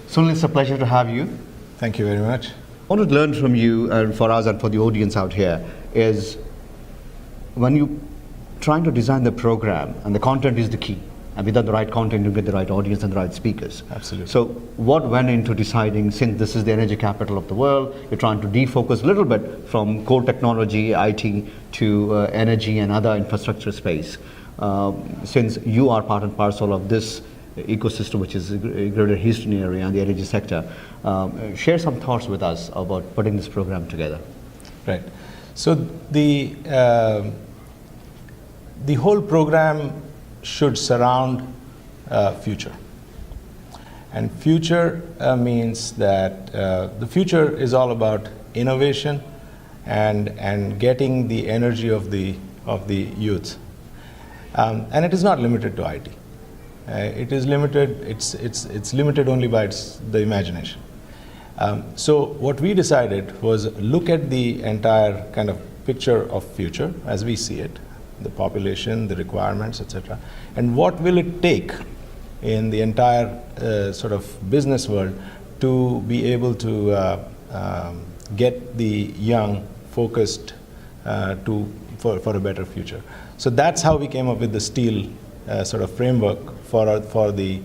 Sunil, it's a pleasure to have you. Thank you very much. I want to learn from you, and for us and for the audience out here, is when you trying to design the program, and the content is the key, and without the right content you get the right audience and the right speakers. Absolutely. So what went into deciding, since this is the energy capital of the world, you're trying to defocus a little bit from core technology, IT, to energy and other infrastructure space, since you are part and parcel of this ecosystem, which is the greater Houston area and the energy sector. Share some thoughts with us about putting this program together. Right. So the whole program should surround future. And future means that the future is all about innovation and getting the energy of the youth. And it is not limited to IT. It is limited. It's limited only by the imagination. So what we decided was look at the entire kind of picture of future as we see it, the population, the requirements, etc., and what will it take in the entire sort of business world to be able to get the young focused for a better future. So that's how we came up with the STEEL sort of framework for the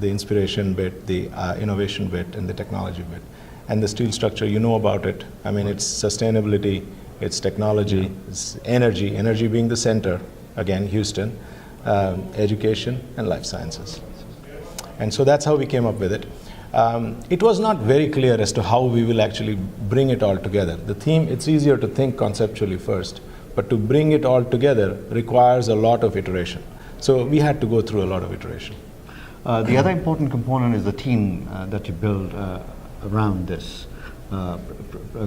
inspiration bit, the innovation bit, and the technology bit. And the STEEL structure, you know about it. I mean, it's sustainability, it's technology, it's energy being the center, again, Houston, education, and life sciences. And so that's how we came up with it. It was not very clear as to how we will actually bring it all together. The theme, it's easier to think conceptually first, but to bring it all together requires a lot of iteration. So we had to go through a lot of iteration. The other important component is the team that you build around this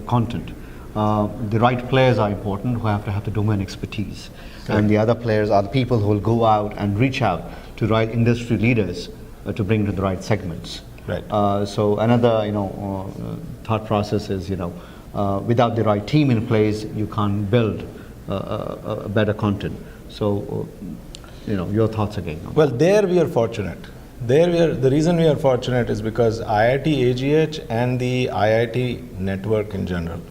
content. The right players are important who have to have the domain expertise. Correct. And the other players are the people who will go out and reach out to the right industry leaders to bring to the right segments. Right. So another thought process is without the right team in place you can't build a better content. So your thoughts again. Well, there we are fortunate. The reason we are fortunate is because IIT AGH and the IIT network in general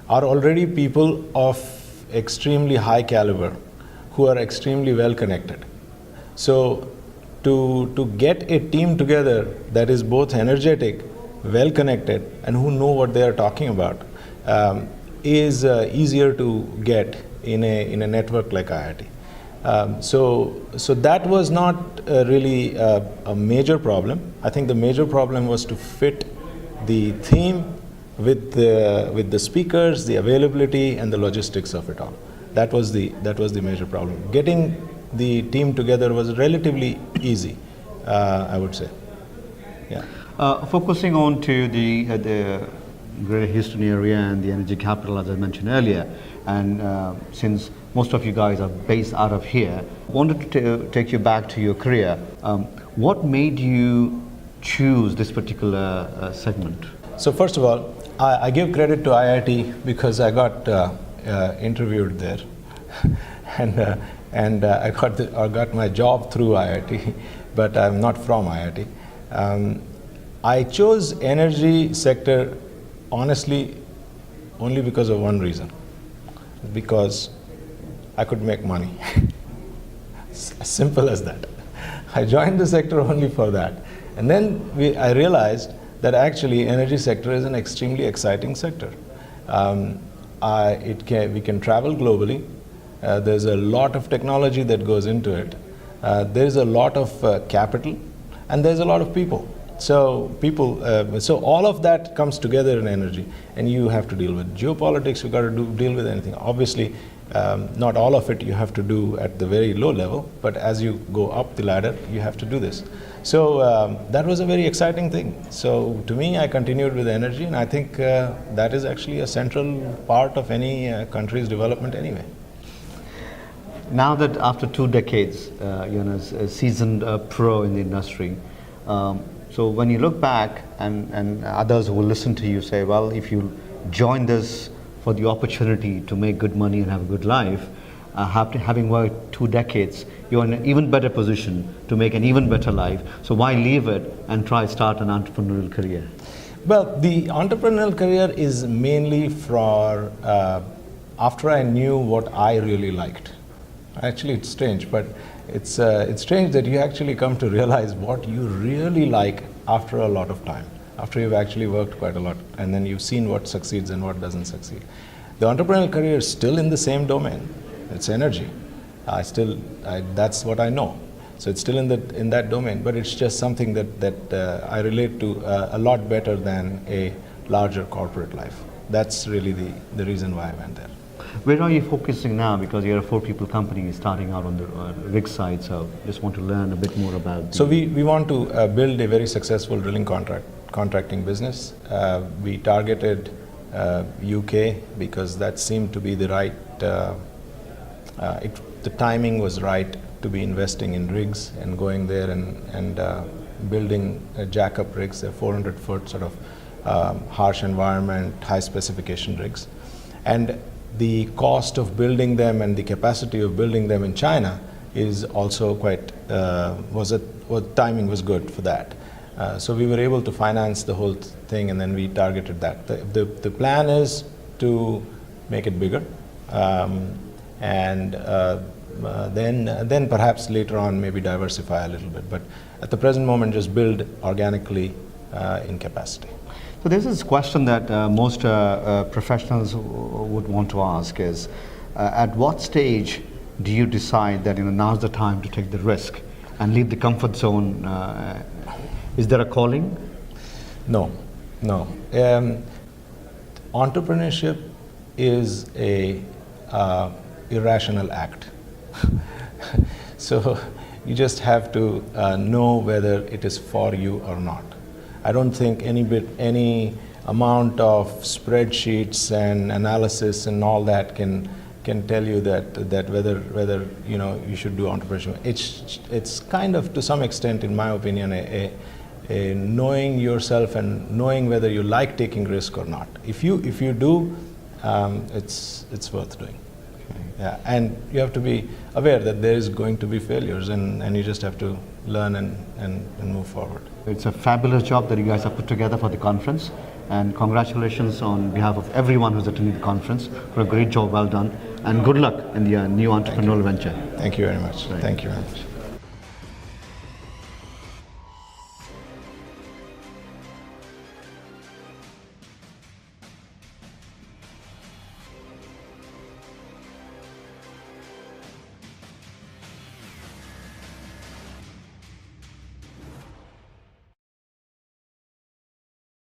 are already people of extremely high caliber who are extremely well connected. So to get a team together that is both energetic, well connected, and who know what they are talking about is easier to get in a network like IIT. So that was not really a major problem. I think the major problem was to fit the theme with the speakers, the availability, and the logistics of it all. That was the major problem. Getting the team together was relatively easy, I would say. Yeah. Focusing on to the greater Houston area and the energy capital, as I mentioned earlier, and since most of you guys are based out of here, I wanted to take you back to your career. What made you choose this particular segment? So first of all, I give credit to IIT because I got interviewed there, and I got my job through IIT, but I'm not from IIT. I chose energy sector honestly only because of one reason, because I could make money. As simple as that. I joined the sector only for that. And then I realized that actually energy sector is an extremely exciting sector. We can travel globally. There's a lot of technology that goes into it. There's a lot of capital, and there's a lot of people. So all of that comes together in energy, and you have to deal with geopolitics. You got to deal with anything. Obviously, not all of it you have to do at the very low level, but as you go up the ladder, you have to do this. So that was a very exciting thing. So to me, I continued with energy, and I think that is actually a central part of any country's development anyway. Now that after 2 decades, you're a seasoned pro in the industry, so when you look back and others who will listen to you say, well, if you join this for the opportunity to make good money and have a good life, having worked 2 decades, you're in an even better position to make an even better life. So why leave it and try start an entrepreneurial career? Well, the entrepreneurial career is mainly for after I knew what I really liked. Actually, it's strange, but it's strange that you actually come to realize what you really like after a lot of time, after you've actually worked quite a lot, and then you've seen what succeeds and what doesn't succeed. The entrepreneurial career is still in the same domain. It's energy. That's what I know. So it's still in that domain, but it's just something that I relate to a lot better than a larger corporate life. That's really the reason why I went there. Where are you focusing now? Because you're a 4-people company starting out on the rig side, so just want to learn a bit more about. So we want to build a very successful drilling contracting business. We targeted UK because that seemed to be the right. The timing was right to be investing in rigs and going there and building jack-up rigs. They're 400-foot sort of harsh environment, high specification rigs, and the cost of building them and the capacity of building them in China is also quite, timing was good for that. So we were able to finance the whole thing, and then we targeted that. The plan is to make it bigger, and then perhaps later on maybe diversify a little bit. But at the present moment, just build organically in capacity. So there's this question that most professionals would want to ask is, at what stage do you decide that now's the time to take the risk and leave the comfort zone? Is there a calling? No. Entrepreneurship is a irrational act. So you just have to know whether it is for you or not. I don't think any amount of spreadsheets and analysis and all that can tell you that whether you should do entrepreneurship. It's kind of, to some extent, in my opinion, a knowing yourself and knowing whether you like taking risk or not. If you do, it's worth doing. Okay. Yeah, and you have to be aware that there is going to be failures, and you just have to learn and move forward. It's a fabulous job that you guys have put together for the conference, and congratulations on behalf of everyone who's attending the conference for a great job, well done, and good luck in the new entrepreneurial venture. Thank you very much. Right. Thank you very much.